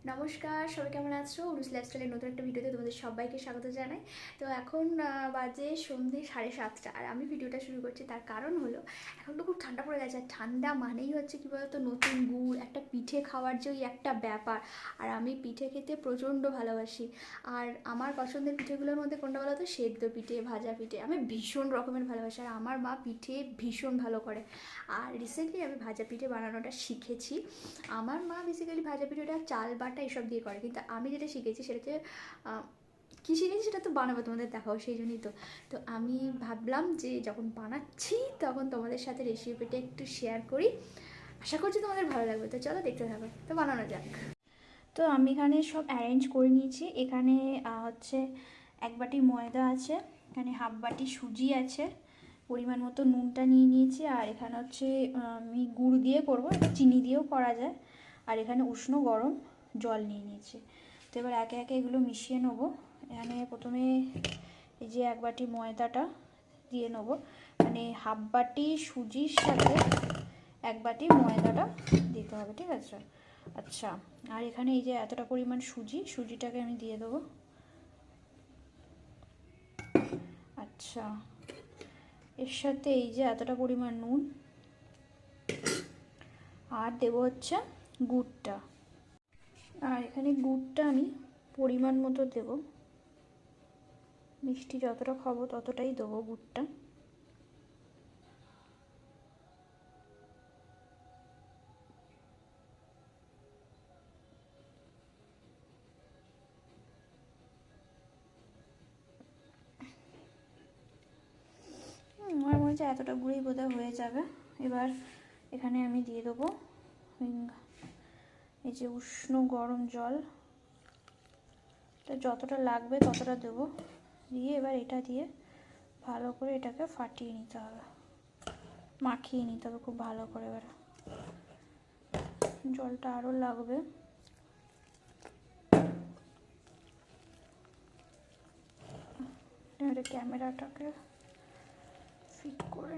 নমস্কার, সবাই কেমন আছো? অনুস লাইফস্টাইলের নতুন একটা ভিডিওতে তোমাদের সবাইকে স্বাগত জানাই। তো এখন বাজে সন্ধ্যে 7:30 আর আমি ভিডিওটা শুরু করছি। তার কারণ হলো এখন তো খুব ঠান্ডা পড়ে গেছে, আর ঠান্ডা মানেই হচ্ছে কী বলতো, নতুন গুড়, একটা পিঠে খাওয়ার যে ওই একটা ব্যাপার। আর আমি পিঠে খেতে প্রচণ্ড ভালোবাসি। আর আমার পছন্দের পিঠেগুলোর মধ্যে কোনটা বলো তো? সেদ্ধ পিঠে, ভাজা পিঠে আমি ভীষণ রকমের ভালোবাসি। আর আমার মা পিঠে ভীষণ ভালো করে। আর রিসেন্টলি আমি ভাজা পিঠে বানানোটা শিখেছি। আমার মা বেসিক্যালি ভাজা পিঠেটা চাল বাটা এসব দিয়ে করে, কিন্তু আমি যেটা শিখেছি সেটা হচ্ছে কী শিখেছি সেটা তো বানাবো, তোমাদের দেখাও, সেই জন্যই তো। তো আমি ভাবলাম যে যখন বানাচ্ছি তখন তোমাদের সাথে রেসিপিটা একটু শেয়ার করি। আশা করছি তোমাদের ভালো লাগবে। তো চলো দেখতে থাকো, তো বানানো যাক। তো আমি এখানে সব অ্যারেঞ্জ করে নিয়েছি। এখানে হচ্ছে 1 বাটি ময়দা আছে, এখানে হাফ বাটি সুজি আছে, পরিমাণ মতো নুনটা নিয়ে নিয়েছি। আর এখানে হচ্ছে আমি গুড় দিয়ে করবো, এটা চিনি দিয়েও করা যায়। আর এখানে উষ্ণ গরম জল নিয়ে নিয়েছি। তো এবার একে একে এগুলো মিশিয়ে নেবো। এখানে প্রথমে এই যে 1 বাটি ময়দাটা দিয়ে নেবো, মানে হাফ বাটি সুজির সাথে 1 বাটি ময়দাটা দিতে হবে, ঠিক আছে? আচ্ছা, আর এখানে এই যে এতটা পরিমাণ সুজিটাকে আমি দিয়ে দেবো। আচ্ছা, এর সাথে এই যে এতটা পরিমাণ নুন, আর দেবো হচ্ছে গুড়টা। আর এখানে গুড়টা আমি পরিমাণ মতো দেবো, মিষ্টি যতটা খাবো ততটাই দেবো গুড়টা। আমার মনে হচ্ছে এতটা গুঁড়ি বোধহয় হয়ে যাবে। এবার এখানে আমি দিয়ে দেবো এই যে উষ্ণ গরম জল, যতটা লাগবে ততটা দেবো। দিয়ে এবার এটা দিয়ে ভালো করে এটাকে ফাটিয়ে নিতে হবে, মাখিয়ে নিতে হবে খুব ভালো করে। এবার জলটা আরও লাগবে। এবারে ক্যামেরাটাকে ফিট করে,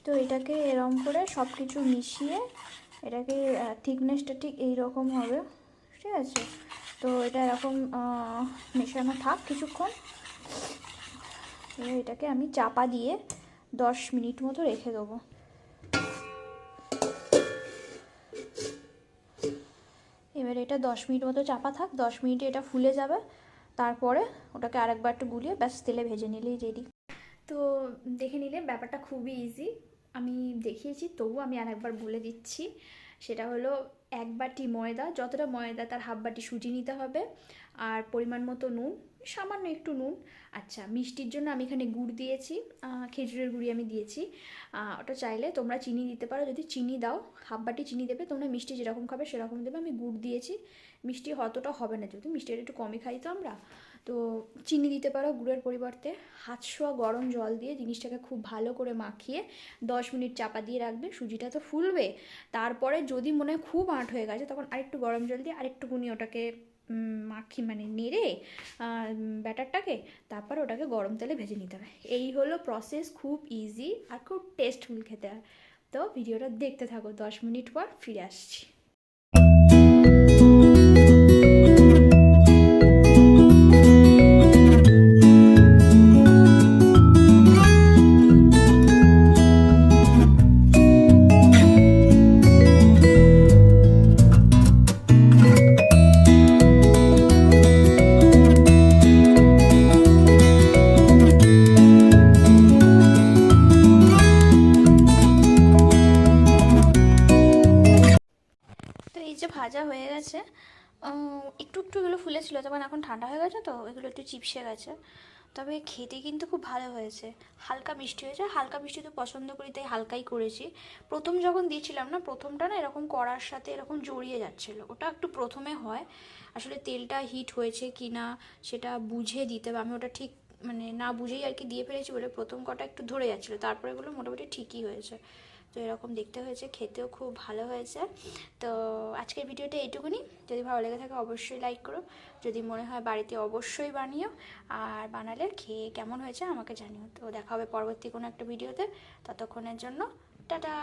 তো এটাকে এরকম করে সব কিছু মিশিয়ে এটাকে থিকনেসটা ঠিক এইরকম হবে, ঠিক আছে? তো এটা এরকম মেশানো থাক কিছুক্ষণ। এবার এটাকে আমি চাপা দিয়ে 10 মিনিট মতো রেখে দেবো। এবার এটা 10 মিনিট মতো চাপা থাক, 10 মিনিটে এটা ফুলে যাবে। তারপরে ওটাকে আরেকবার একটু গুলিয়ে ব্যাস তেলে ভেজে নিলেই রেডি। তো দেখে নিলে ব্যাপারটা খুবই ইজি, আমি দেখিয়েছি, তবু আমি আরেকবার বলে দিচ্ছি। সেটা হলো 1 বাটি ময়দা, যতটা ময়দা তার হাফ বাটি সুজি নিতে হবে, আর পরিমাণ মতো নুন, সামান্য একটু নুন। আচ্ছা, মিষ্টির জন্য আমি এখানে গুড় দিয়েছি, খেজুরের গুঁড়ি আমি দিয়েছি। ওটা চাইলে তোমরা চিনি দিতে পারো, যদি চিনি দাও হাফ বাটি চিনি দেবে, তোমরা মিষ্টি যেরকম খাবে সেরকম দেবে। আমি গুড় দিয়েছি, মিষ্টি অতটা হবে না যেহেতু মিষ্টিটা একটু কমই খাই তো আমরা, তো চিনি দিতে পারো গুড়ের পরিবর্তে। হাত ছোঁয়া গরম জল দিয়ে জিনিসটাকে খুব ভালো করে মাখিয়ে 10 মিনিট চাপা দিয়ে রাখবে। সুজিটা তো ফুলবে, তারপরে যদি মনে হয় খুব আঁট হয়ে গেছে তখন আরেকটু গরম জল দিয়ে আরেকটুকুনি ওটাকে মানে নেড়ে ব্যাটারটাকে, তারপর ওটাকে গরম তেলে ভেজে নিতে হবে। এই হলো প্রসেস, খুব ইজি আর খুব টেস্টফুল খেতে হয়। তো ভিডিওটা দেখতে থাকো, 10 মিনিট পর ফিরে আসছি। যে ভাজা হয়ে গেছে, একটু একটু এগুলো ফুলেছিল, তখন এখন ঠান্ডা হয়ে গেছে তো এগুলো একটু চিপসে গেছে। তবে খেতে কিন্তু খুব ভালো হয়েছে, হালকা মিষ্টি হয়েছে। হালকা মিষ্টি তো পছন্দ করি তাই হালকাই করেছি। প্রথম যখন দিয়েছিলাম না, প্রথমটা না এরকম কড়ার সাথে এরকম জড়িয়ে যাচ্ছিলো, ওটা একটু প্রথমে হয়। আসলে তেলটা হিট হয়েছে কি না সেটা বুঝে দিতে হবে, আমি ওটা ঠিক মানে না বুঝেই আর কি দিয়ে ফেলেছি বলে প্রথম কটা একটু ধরে যাচ্ছিলো, তারপরে এগুলো মোটামুটি ঠিকই হয়েছে। তো এরকম দেখতে হয়েছে, খেতেও খুব ভালো হয়েছে। তো আজকের ভিডিওটা এইটুকুনি, যদি ভালো লেগে থাকে অবশ্যই লাইক করো, যদি মনে হয় বাড়িতে অবশ্যই বানিও, আর বানালে খেয়ে কেমন হয়েছে আমাকে জানিও। তো দেখা হবে পরবর্তী কোনো একটা ভিডিওতে, ততক্ষণের জন্য টাটা।